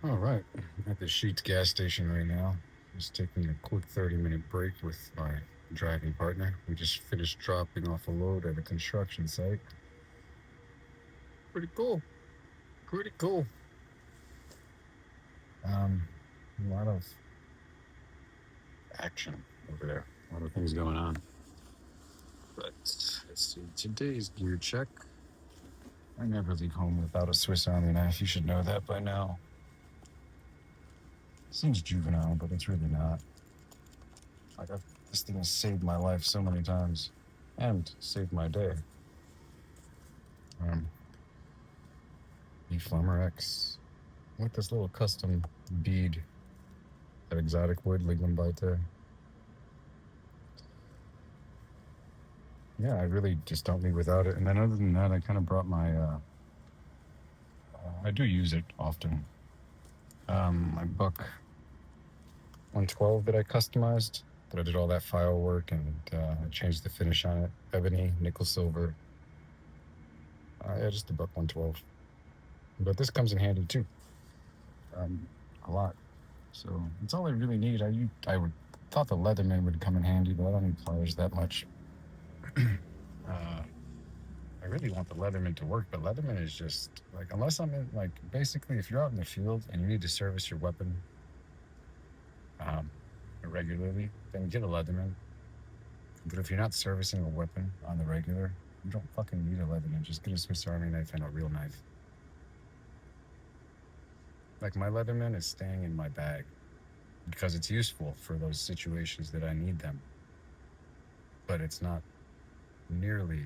All right, at the Sheetz gas station right now. Just taking a quick 30-minute break with my driving partner. We just finished dropping off a load at a construction site. Pretty cool. Pretty cool. Um, a lot of action over there. A lot of things going on. But let's see. Today's gear check. I never leave home without a Swiss Army knife. You should know that by now. Seems juvenile, but it's really not. This thing has saved my life so many times, and saved my day. Um, Flammer X with this little custom bead, that exotic wood Lignum. Yeah, I really just don't leave without it. And then other than that, I kind of brought my. I do use it often. My Buck 112 that I customized. That I did all that file work and I changed the finish on it. Ebony, nickel silver. Yeah, just the Buck 112. But this comes in handy too. A lot. So it's all I really need. Thought the Leatherman would come in handy, but I don't need pliers that much. I really want the Leatherman to work, but Leatherman is just like, unless I'm in, like, basically, if you're out in the field and you need to service your weapon regularly, then get a Leatherman. But if you're not servicing a weapon on the regular, you don't fucking need a Leatherman. Just get a Swiss Army knife and a real knife. Like, my Leatherman is staying in my bag because it's useful for those situations that I need them. But it's not nearly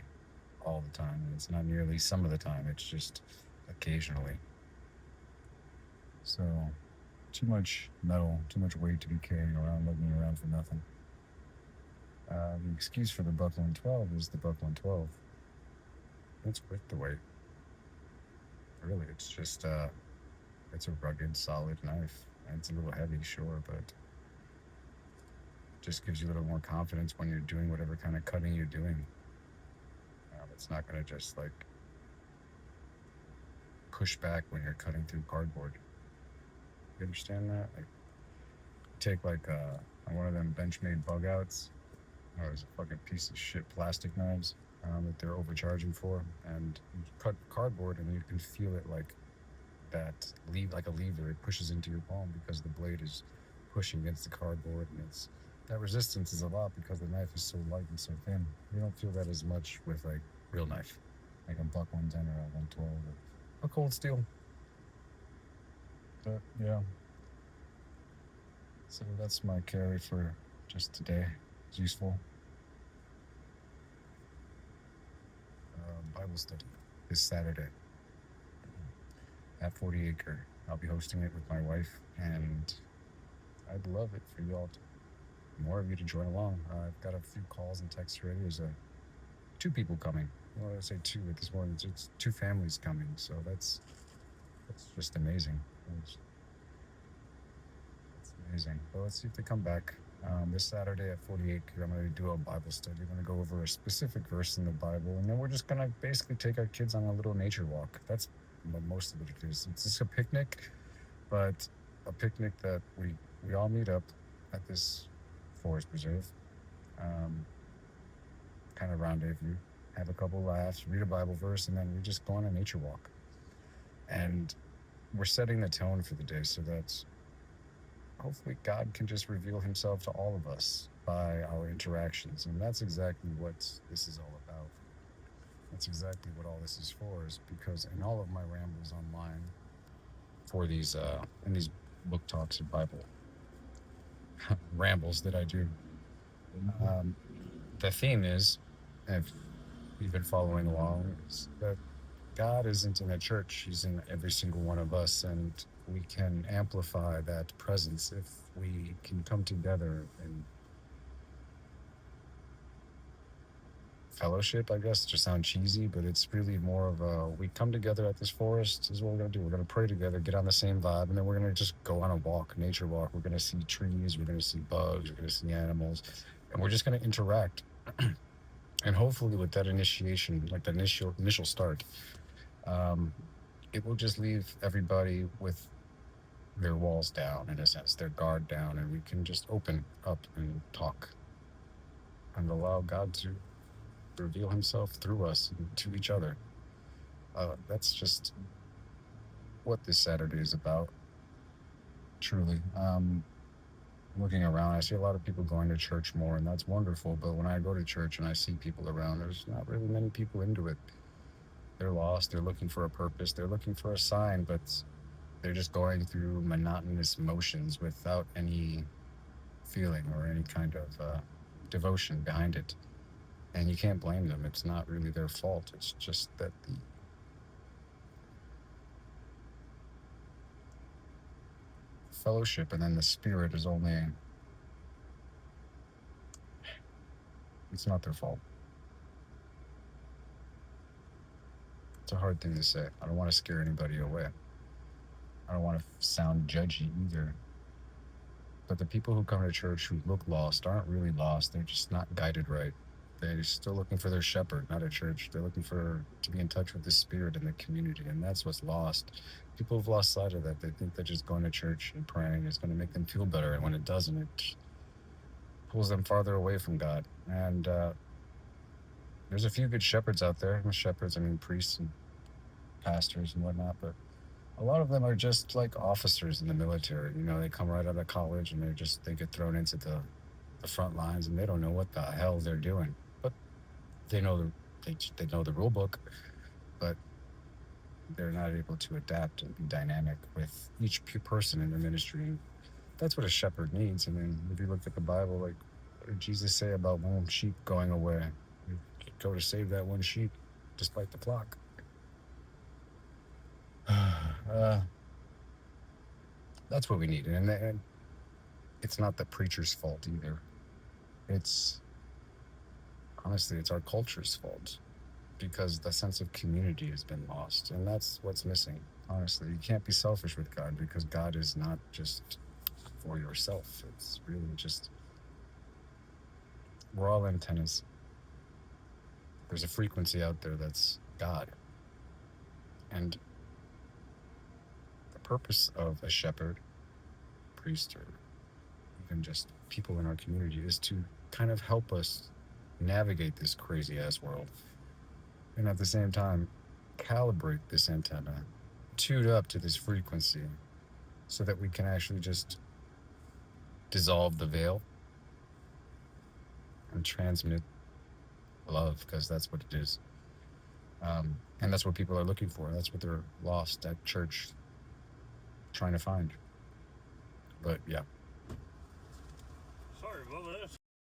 all the time, and it's not nearly some of the time. It's just occasionally. So, too much metal, too much weight to be carrying around, lugging around for nothing. The excuse for the Buck 112 is the Buck 112. It's worth the weight. Really, it's just it's a rugged, solid knife. And it's a little heavy, sure, but it just gives you a little more confidence when you're doing whatever kind of cutting you're doing. It's not going to just like push back when you're cutting through cardboard. You understand that? Like, take like one of them Benchmade bug outs. It was a fucking piece of shit plastic knives that they're overcharging for, and you cut cardboard and you can feel it like that like a lever. It pushes into your palm because the blade is pushing against the cardboard, and it's that resistance is a lot because the knife is so light and so thin. You don't feel that as much with like real knife, like a Buck 110 or a 112 or a cold steel. But yeah, so that's my carry for just today. It's useful. Bible study this Saturday at 40 Acre. I'll be hosting it with my wife, and I'd love it for you all more of you to join along. I've got a few calls and texts ready. There's 2 people coming. Well, I say 2 at this point. It's 2 families coming, so that's just amazing. It's amazing. But let's see if they come back. This Saturday at 48, I'm going to do a Bible study. I'm going to go over a specific verse in the Bible, and then we're just going to basically take our kids on a little nature walk. That's what most of it is. It's just a picnic, but a picnic that we all meet up at this forest preserve, kind of rendezvous, have a couple laughs, read a Bible verse, and then we just go on a nature walk. And we're setting the tone for the day so that hopefully God can just reveal himself to all of us by our interactions. And that's exactly what this is all about. That's exactly what all this is for, is because in all of my rambles online for these in these book talks of Bible rambles that I do, the theme is, if you've been following along, is that God isn't in a church. He's in every single one of us, and we can amplify that presence if we can come together in fellowship. I guess it just sounds cheesy, but it's really more of a, we come together at this forest. This is what we're going to do. We're going to pray together, get on the same vibe, and then we're going to just go on a walk, nature walk. We're going to see trees, we're going to see bugs, we're going to see animals, and we're just going to interact. And hopefully with that initiation, like the initial start, it will just leave everybody with their walls down, in a sense, their guard down, and we can just open up and talk and allow God to reveal himself through us and to each other. That's just what this Saturday is about, truly. Looking around, I see a lot of people going to church more, and that's wonderful. But when I go to church and I see people around, there's not really many people into it. They're lost. They're looking for a purpose. They're looking for a sign, but they're just going through monotonous motions without any feeling or any kind of devotion behind it. And you can't blame them. It's not really their fault. It's just that the fellowship and then the spirit is only, it's not their fault. It's a hard thing to say. I don't want to scare anybody away. I don't want to sound judgy either. But the people who come to church who look lost aren't really lost. They're just not guided right. They're still looking for their shepherd, not a church. They're looking to be in touch with the spirit in the community, and that's what's lost. People have lost sight of that. They think that just going to church and praying is going to make them feel better, and when it doesn't, it pulls them farther away from God. And there's a few good shepherds out there. With shepherds, I mean priests and pastors and whatnot, but a lot of them are just like officers in the military. You know, they come right out of college and they get thrown into the front lines, and they don't know what the hell they're doing. But they know they know the rule book, but they're not able to adapt and be dynamic with each person in the ministry. And that's what a shepherd needs. I mean, if you look at the Bible, like, what did Jesus say about one sheep going away? You go to save that one sheep, despite the flock. That's what we need, and it's not the preacher's fault either. It's honestly, it's our culture's fault, because the sense of community has been lost, and that's what's missing. Honestly, you can't be selfish with God, because God is not just for yourself. It's really just, we're all antennas. There's a frequency out there that's God, and the purpose of a shepherd, priest, or even just people in our community is to kind of help us navigate this crazy ass world, and at the same time calibrate this antenna, tune up to this frequency, so that we can actually just dissolve the veil and transmit love, because that's what it is. And that's what people are looking for. That's what they're lost at church trying to find. But yeah,